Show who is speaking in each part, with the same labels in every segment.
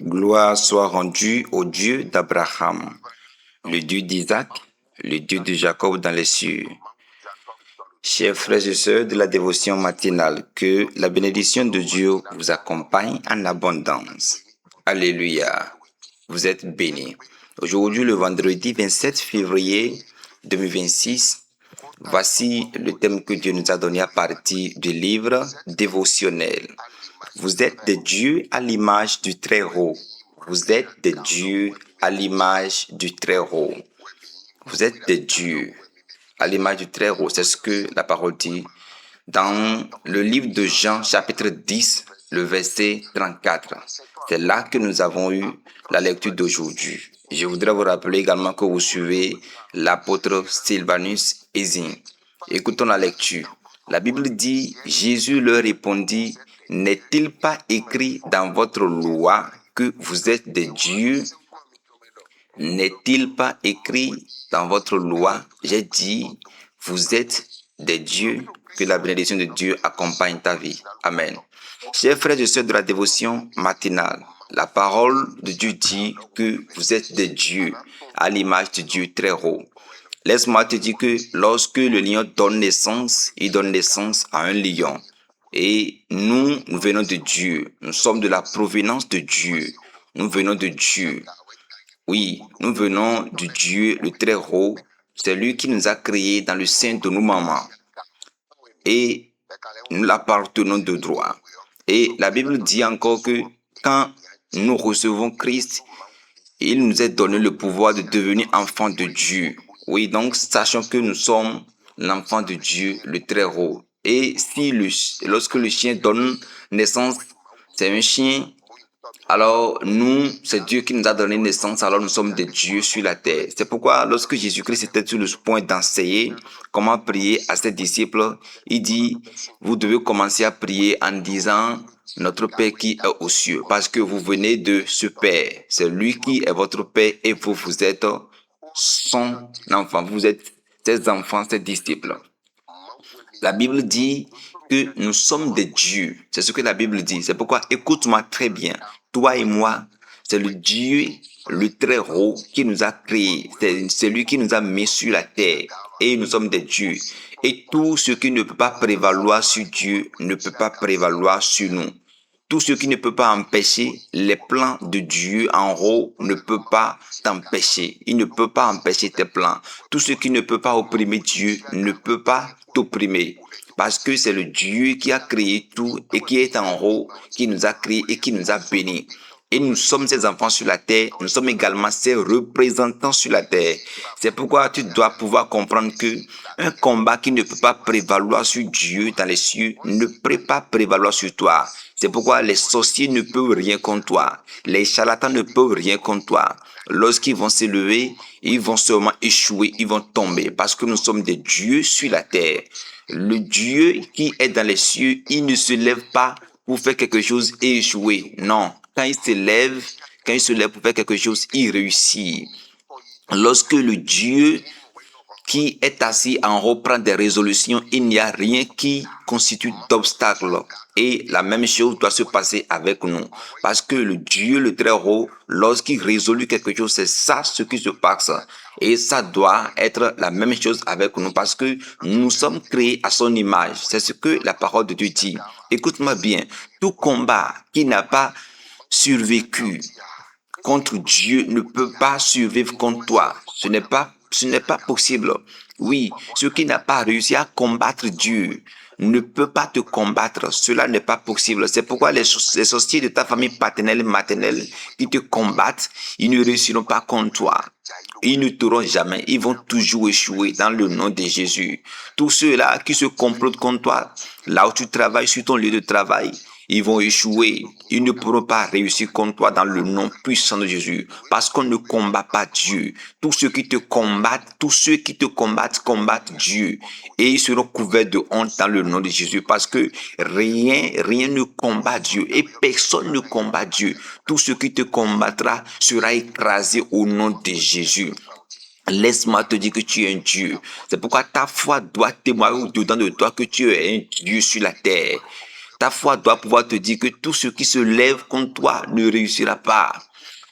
Speaker 1: Gloire soit rendue au Dieu d'Abraham, le Dieu d'Isaac, le Dieu de Jacob dans les cieux. Chers frères et sœurs de la dévotion matinale, que la bénédiction de Dieu vous accompagne en abondance. Alléluia. Vous êtes bénis. Aujourd'hui, le vendredi 27 février 2026, voici le thème que Dieu nous a donné à partir du livre dévotionnel. Vous êtes des dieux à l'image du Très-Haut. Vous êtes des dieux à l'image du Très-Haut. Vous êtes des dieux à l'image du Très-Haut. C'est ce que la parole dit dans le livre de Jean, chapitre 10, le verset 34. C'est là que nous avons eu la lecture d'aujourd'hui. Je voudrais vous rappeler également que vous suivez l'apôtre Sylvanus Ezin. Écoutons la lecture. La Bible dit, Jésus leur répondit, n'est-il pas écrit dans votre loi que vous êtes des dieux? N'est-il pas écrit dans votre loi? J'ai dit, vous êtes des dieux. Que la bénédiction de Dieu accompagne ta vie. Amen. Chers frères et sœurs de la dévotion matinale, la parole de Dieu dit que vous êtes des dieux à l'image de Dieu très haut. Laisse-moi te dire que lorsque le lion donne naissance, il donne naissance à un lion. Et nous venons de Dieu. Nous sommes de la provenance de Dieu. Nous venons de Dieu. Oui, nous venons du Dieu le très haut. C'est lui qui nous a créés dans le sein de nos mamans. Et nous l'appartenons de droit. Et la Bible dit encore que quand nous recevons Christ, il nous est donné le pouvoir de devenir enfants de Dieu. Oui, donc sachons que nous sommes l'enfant de Dieu, le très haut. Et lorsque le chien donne naissance, c'est un chien. Alors nous, c'est Dieu qui nous a donné naissance, alors nous sommes des dieux sur la terre. C'est pourquoi lorsque Jésus-Christ était sur le point d'enseigner comment prier à ses disciples, il dit, vous devez commencer à prier en disant, notre Père qui est aux cieux, parce que vous venez de ce Père. C'est lui qui est votre Père et vous êtes son enfant. Vous êtes ses enfants, ses disciples. La Bible dit que nous sommes des dieux. C'est ce que la Bible dit. C'est pourquoi écoute-moi très bien. Toi et moi, c'est le Dieu, le très haut, qui nous a créés. C'est lui qui nous a mis sur la terre. Et nous sommes des dieux. Et tout ce qui ne peut pas prévaloir sur Dieu ne peut pas prévaloir sur nous. Tout ce qui ne peut pas empêcher les plans de Dieu en haut ne peut pas t'empêcher. Il ne peut pas empêcher tes plans. Tout ce qui ne peut pas opprimer Dieu ne peut pas t'opprimer. Parce que c'est le Dieu qui a créé tout et qui est en haut, qui nous a créés et qui nous a bénis. Et nous sommes ses enfants sur la terre, nous sommes également ses représentants sur la terre. C'est pourquoi tu dois pouvoir comprendre que un combat qui ne peut pas prévaloir sur Dieu dans les cieux ne peut pas prévaloir sur toi. C'est pourquoi les sorciers ne peuvent rien contre toi. Les charlatans ne peuvent rien contre toi. Lorsqu'ils vont s'élever, ils vont seulement échouer, ils vont tomber parce que nous sommes des dieux sur la terre. Le Dieu qui est dans les cieux, il ne se lève pas pour faire quelque chose et échouer. Non, quand il se lève pour faire quelque chose, il réussit. Lorsque le Dieu qui est assis en haut prend des résolutions, il n'y a rien qui constitue d'obstacle. Et la même chose doit se passer avec nous. Parce que le Dieu, le très haut, lorsqu'il résout quelque chose, c'est ça ce qui se passe. Et ça doit être la même chose avec nous parce que nous sommes créés à son image. C'est ce que la parole de Dieu dit. Écoute-moi bien. Tout combat qui n'a pas survécu contre Dieu ne peut pas survivre contre toi. Ce n'est pas possible. Oui, ce qui n'a pas réussi à combattre Dieu ne peut pas te combattre. Cela n'est pas possible. C'est pourquoi les sorciers de ta famille paternelle et maternelle qui te combattent, ils ne réussiront pas contre toi. Ils ne t'auront jamais. Ils vont toujours échouer dans le nom de Jésus. Tous ceux-là qui se complotent contre toi, là où tu travailles, sur ton lieu de travail, ils vont échouer. Ils ne pourront pas réussir contre toi dans le nom puissant de Jésus. Parce qu'on ne combat pas Dieu. Tous ceux qui te combattent, combattent Dieu. Et ils seront couverts de honte dans le nom de Jésus. Parce que rien ne combat Dieu. Et personne ne combat Dieu. Tout ce qui te combattra sera écrasé au nom de Jésus. Laisse-moi te dire que tu es un Dieu. C'est pourquoi ta foi doit témoigner au-dedans de toi que tu es un Dieu sur la terre. Ta foi doit pouvoir te dire que tout ce qui se lève contre toi ne réussira pas.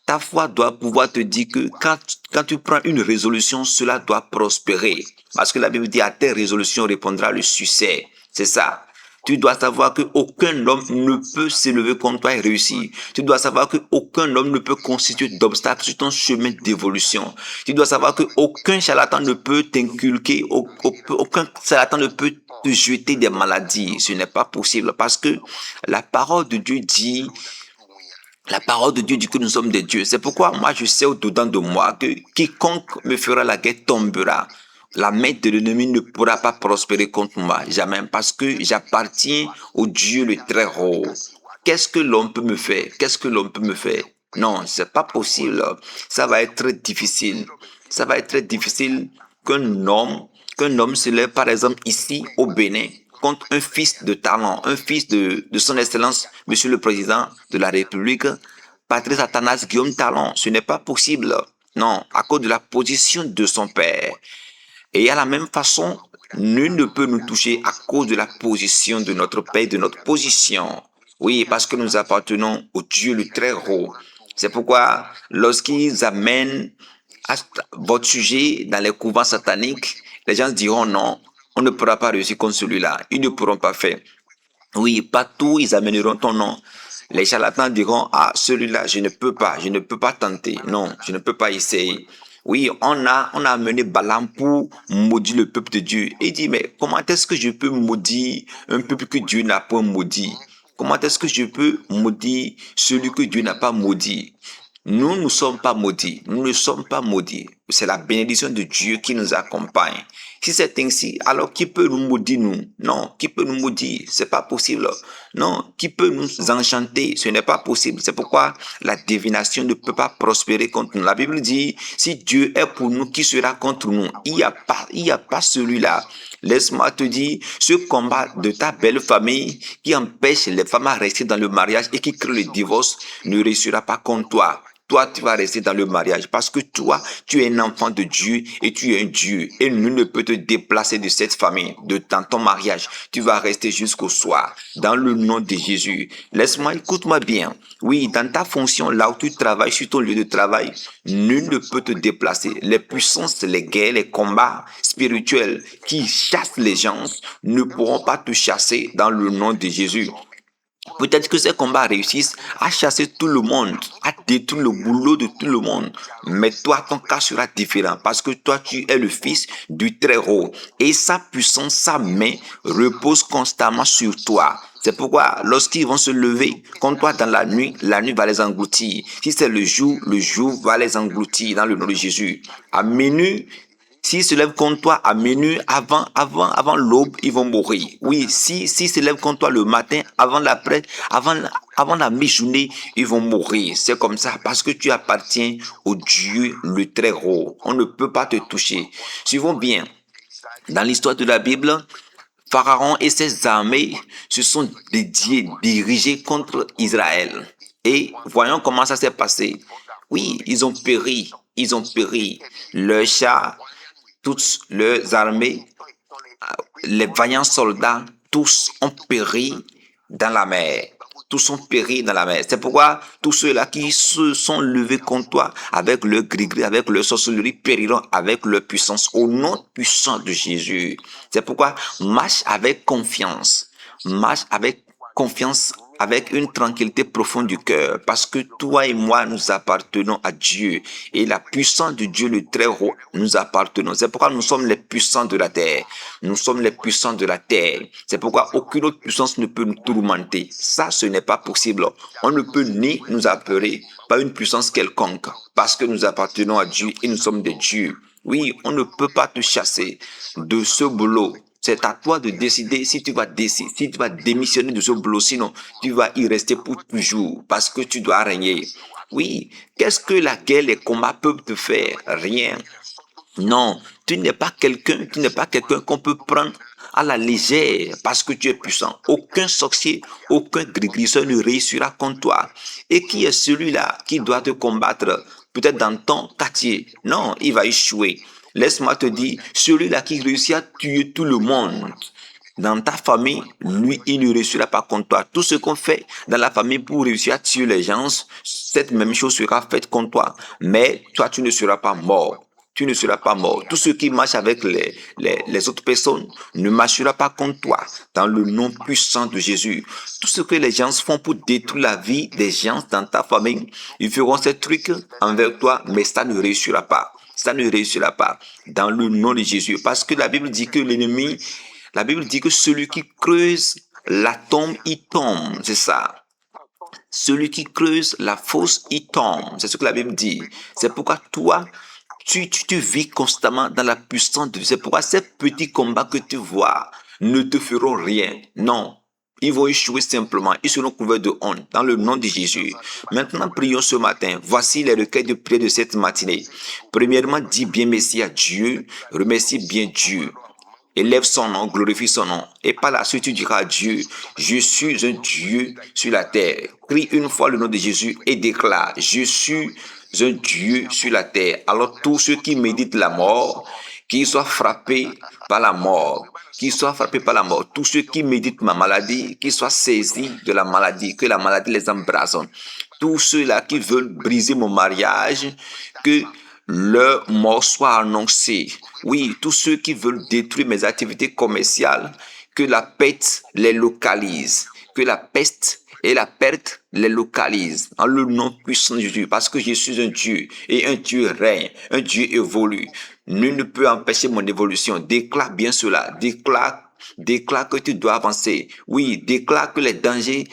Speaker 1: Ta foi doit pouvoir te dire que quand tu prends une résolution, cela doit prospérer. Parce que la Bible dit à tes résolutions répondra le succès. C'est ça. Tu dois savoir qu'aucun homme ne peut s'élever contre toi et réussir. Tu dois savoir qu'aucun homme ne peut constituer d'obstacle sur ton chemin d'évolution. Tu dois savoir qu'aucun charlatan ne peut t'inculquer, aucun charlatan ne peut te jeter des maladies. Ce n'est pas possible parce que la parole de Dieu dit que nous sommes des dieux. C'est pourquoi moi je sais au-dedans de moi que quiconque me fera la guerre tombera. La main de l'ennemi ne pourra pas prospérer contre moi, jamais, parce que j'appartiens au Dieu le très haut. Qu'est-ce que l'homme peut me faire? Qu'est-ce que l'homme peut me faire? Non, c'est pas possible. Ça va être très difficile. Ça va être très difficile qu'un homme se lève, par exemple, ici au Bénin, contre un fils de talent, un fils de son excellence, Monsieur le Président de la République, Patrice Athanas Guillaume Talon. Ce n'est pas possible. Non, à cause de la position de son père. Et à la même façon, nul ne peut nous toucher à cause de la position de notre père, de notre position. Oui, parce que nous appartenons au Dieu le très haut. C'est pourquoi lorsqu'ils amènent votre sujet dans les couvents sataniques, les gens diront non, on ne pourra pas réussir contre celui-là. Ils ne pourront pas faire. Oui, partout, ils amèneront ton nom. Les charlatans diront, ah, celui-là, je ne peux pas tenter. Non, je ne peux pas essayer. Oui, on a amené Balaam pour maudire le peuple de Dieu. Et il dit, mais comment est-ce que je peux maudire un peuple que Dieu n'a pas maudit? Comment est-ce que je peux maudire celui que Dieu n'a pas maudit? Nous ne sommes pas maudits. Nous ne sommes pas maudits. C'est la bénédiction de Dieu qui nous accompagne. Si c'est ainsi, alors qui peut nous maudire nous? Non, qui peut nous maudire? C'est pas possible. Non, qui peut nous enchanter? Ce n'est pas possible. C'est pourquoi la divination ne peut pas prospérer contre nous. La Bible dit, si Dieu est pour nous, qui sera contre nous? Il n'y a pas celui-là. Laisse-moi te dire, ce combat de ta belle famille qui empêche les femmes à rester dans le mariage et qui crée le divorce ne réussira pas contre toi. Toi, tu vas rester dans le mariage parce que toi, tu es un enfant de Dieu et tu es un Dieu. Et nul ne peut te déplacer de cette famille, dans ton mariage. Tu vas rester jusqu'au soir. Dans le nom de Jésus. Laisse-moi, écoute-moi bien. Oui, dans ta fonction, là où tu travailles, sur ton lieu de travail, nul ne peut te déplacer. Les puissances, les guerres, les combats spirituels qui chassent les gens ne pourront pas te chasser dans le nom de Jésus. Peut-être que ces combats réussissent à chasser tout le monde, à détruire le boulot de tout le monde. Mais toi, ton cas sera différent parce que toi, tu es le fils du Très-Haut. Et sa puissance, sa main repose constamment sur toi. C'est pourquoi lorsqu'ils vont se lever contre toi dans la nuit va les engloutir. Si c'est le jour va les engloutir dans le nom de Jésus. À minuit, s'ils se lèvent contre toi à minuit, avant l'aube, ils vont mourir. Oui, s'ils se lèvent contre toi le matin, avant la mi-journée, ils vont mourir. C'est comme ça, parce que tu appartiens au Dieu le très haut. On ne peut pas te toucher. Suivons bien. Dans l'histoire de la Bible, Pharaon et ses armées se sont dirigés contre Israël. Et voyons comment ça s'est passé. Oui, ils ont péri. Leurs chars, toutes leurs armées, les vaillants soldats, tous ont péri dans la mer. Tous ont péri dans la mer. C'est pourquoi tous ceux-là qui se sont levés contre toi avec leur gris-gris, avec leur sorcellerie, périront avec leur puissance au nom puissant de Jésus. C'est pourquoi marche avec confiance. Marche avec confiance, avec une tranquillité profonde du cœur, parce que toi et moi, nous appartenons à Dieu, et la puissance de Dieu le très haut, nous appartenons. C'est pourquoi nous sommes les puissants de la terre. Nous sommes les puissants de la terre. C'est pourquoi aucune autre puissance ne peut nous tourmenter. Ça, ce n'est pas possible. On ne peut ni nous appeler par une puissance quelconque, parce que nous appartenons à Dieu et nous sommes des dieux. Oui, on ne peut pas te chasser de ce boulot. C'est à toi de décider si tu vas démissionner de ce boulot, sinon tu vas y rester pour toujours parce que tu dois régner. Oui, qu'est-ce que la guerre, les combats peuvent te faire? Rien. Non, tu n'es pas quelqu'un qu'on peut prendre à la légère parce que tu es puissant. Aucun sorcier, aucun grisseur ne réussira contre toi. Et qui est celui-là qui doit te combattre? Peut-être dans ton quartier. Non, il va échouer. Laisse-moi te dire, celui-là qui réussit à tuer tout le monde, dans ta famille, lui, il ne réussira pas contre toi. Tout ce qu'on fait dans la famille pour réussir à tuer les gens, cette même chose sera faite contre toi. Mais toi, tu ne seras pas mort. Tu ne seras pas mort. Tout ce qui marche avec les autres personnes ne marchera pas contre toi. Dans le nom puissant de Jésus. Tout ce que les gens font pour détruire la vie des gens dans ta famille, ils feront ces trucs envers toi, mais ça ne réussira pas. Ça ne réussira pas. Dans le nom de Jésus. Parce que la Bible dit que l'ennemi, la Bible dit que celui qui creuse la tombe, il tombe. C'est ça. Celui qui creuse la fosse, il tombe. C'est ce que la Bible dit. C'est pourquoi toi, tu vis constamment dans la puissance de Dieu. C'est pourquoi ces petits combats que tu vois ne te feront rien. Non. Ils vont échouer simplement. Ils seront couverts de honte dans le nom de Jésus. Maintenant, prions ce matin. Voici les requêtes de prière de cette matinée. Premièrement, dis bien merci à Dieu. Remercie bien Dieu. Élève son nom, glorifie son nom. Et par la suite, tu diras à Dieu, je suis un Dieu sur la terre. Crie une fois le nom de Jésus et déclare, je suis un Dieu sur la terre. Alors tous ceux qui méditent la mort, qu'ils soient frappés par la mort, qu'ils soient frappés par la mort. Tous ceux qui méditent ma maladie, qu'ils soient saisis de la maladie, que la maladie les embrasse. Tous ceux-là qui veulent briser mon mariage, que leur mort soit annoncée. Oui, tous ceux qui veulent détruire mes activités commerciales, que la peste les localise, que la peste et la perte les localise en le nom puissant de Jésus, parce que je suis un Dieu et un Dieu règne, un Dieu évolue. Nul ne peut empêcher mon évolution. Déclare bien cela. Déclare que tu dois avancer. Oui, déclare que les dangers,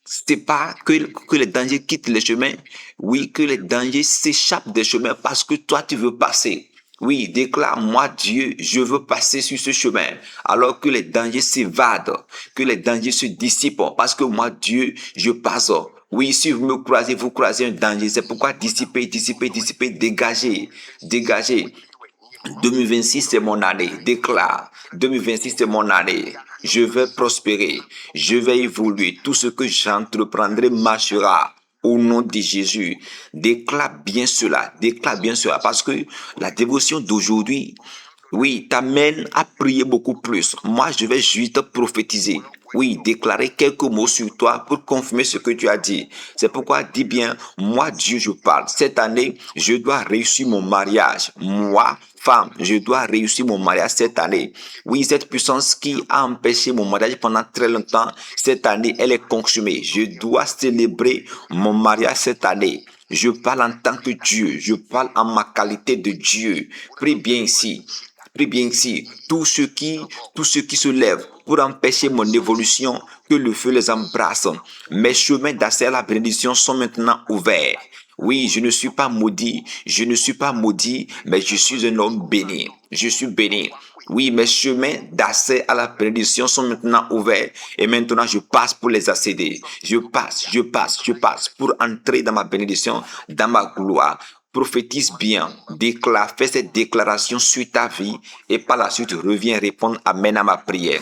Speaker 1: c'est pas que les dangers quittent les chemins. Oui, que les dangers s'échappent des chemins parce que toi, tu veux passer. Oui, déclare, moi Dieu, je veux passer sur ce chemin. Alors que les dangers s'évadent, que les dangers se dissipent. Parce que moi Dieu, je passe. Oui, si vous croisez un danger. C'est pourquoi dissiper, dégager, dégager. 2026, c'est mon année. Déclare. 2026, c'est mon année. Je vais prospérer. Je vais évoluer. Tout ce que j'entreprendrai marchera. Au nom de Jésus. Déclare bien cela. Déclare bien cela. Parce que la dévotion d'aujourd'hui, oui, t'amène à prier beaucoup plus. Moi, je vais juste prophétiser. Oui, déclarer quelques mots sur toi pour confirmer ce que tu as dit. C'est pourquoi dis bien, moi Dieu, je parle. Cette année, je dois réussir mon mariage. Moi, femme, je dois réussir mon mariage cette année. Oui, cette puissance qui a empêché mon mariage pendant très longtemps, cette année, elle est consumée. Je dois célébrer mon mariage cette année. Je parle en tant que Dieu. Je parle en ma qualité de Dieu. Prie bien ici. Prie bien ici, tous ceux qui se lèvent pour empêcher mon évolution, que le feu les embrasse. Mes chemins d'accès à la bénédiction sont maintenant ouverts. Oui, je ne suis pas maudit, mais je suis un homme béni. Je suis béni. Oui, mes chemins d'accès à la bénédiction sont maintenant ouverts et maintenant je passe pour les accéder. Je passe pour entrer dans ma bénédiction, dans ma gloire. Prophétise bien, déclare, fais cette déclaration sur ta vie et par la suite reviens répondre Amen à ma prière.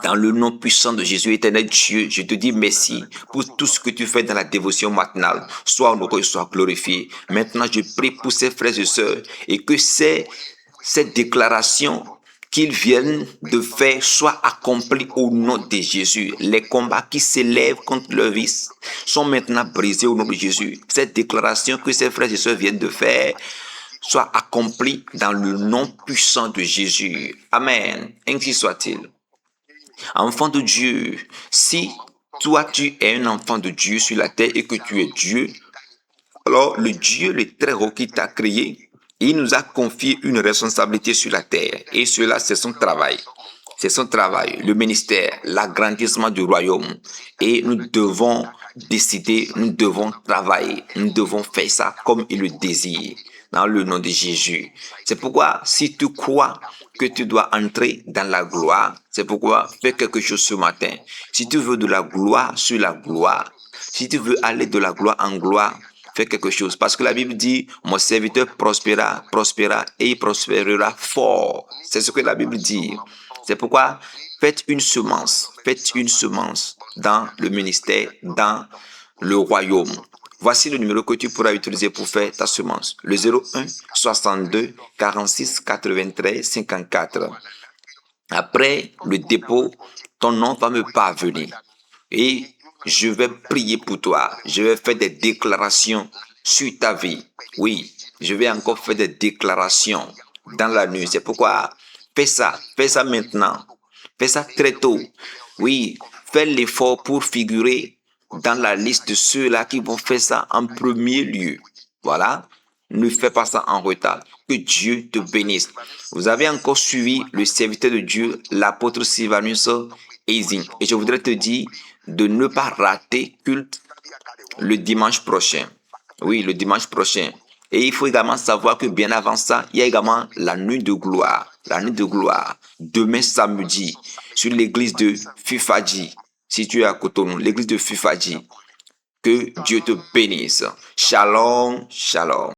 Speaker 1: Dans le nom puissant de Jésus éternel Dieu, je te dis merci pour tout ce que tu fais dans la dévotion matinale. Sois honoré, sois glorifié. Maintenant, je prie pour ces frères et sœurs et que cette déclaration qu'ils viennent de faire soit accomplie au nom de Jésus. Les combats qui s'élèvent contre leur vie sont maintenant brisés au nom de Jésus. Cette déclaration que ces frères et sœurs viennent de faire soit accomplie dans le nom puissant de Jésus. Amen. Ainsi soit-il. Enfant de Dieu, si toi tu es un enfant de Dieu sur la terre et que tu es Dieu, alors le Dieu, le très haut qui t'a créé, il nous a confié une responsabilité sur la terre. Et cela, c'est son travail. C'est son travail, le ministère, l'agrandissement du royaume. Et nous devons décider, nous devons travailler, nous devons faire ça comme il le désire, dans le nom de Jésus. C'est pourquoi, si tu crois que tu dois entrer dans la gloire, c'est pourquoi fais quelque chose ce matin. Si tu veux de la gloire sur la gloire, si tu veux aller de la gloire en gloire, fais quelque chose. Parce que la Bible dit, mon serviteur prospérera et il prospérera fort. C'est ce que la Bible dit. C'est pourquoi faites une semence dans le ministère, dans le royaume. Voici le numéro que tu pourras utiliser pour faire ta semence. Le 01 62 46 93 54. Après le dépôt, ton nom va me parvenir. Et je vais prier pour toi. Je vais faire des déclarations sur ta vie. Oui, je vais encore faire des déclarations dans la nuit. C'est pourquoi fais ça maintenant. Fais ça très tôt. Oui, fais l'effort pour figurer dans la liste de ceux-là qui vont faire ça en premier lieu. Voilà. Ne fais pas ça en retard. Que Dieu te bénisse. Vous avez encore suivi le serviteur de Dieu, l'apôtre Sylvanus Easing. Et je voudrais te dire de ne pas rater culte le dimanche prochain. Oui, le dimanche prochain. Et il faut également savoir que bien avant ça, il y a également la nuit de gloire. La nuit de gloire. Demain samedi, sur l'église de Fufadji, située à Cotonou, l'église de Fufadji. Que Dieu te bénisse. Shalom, shalom.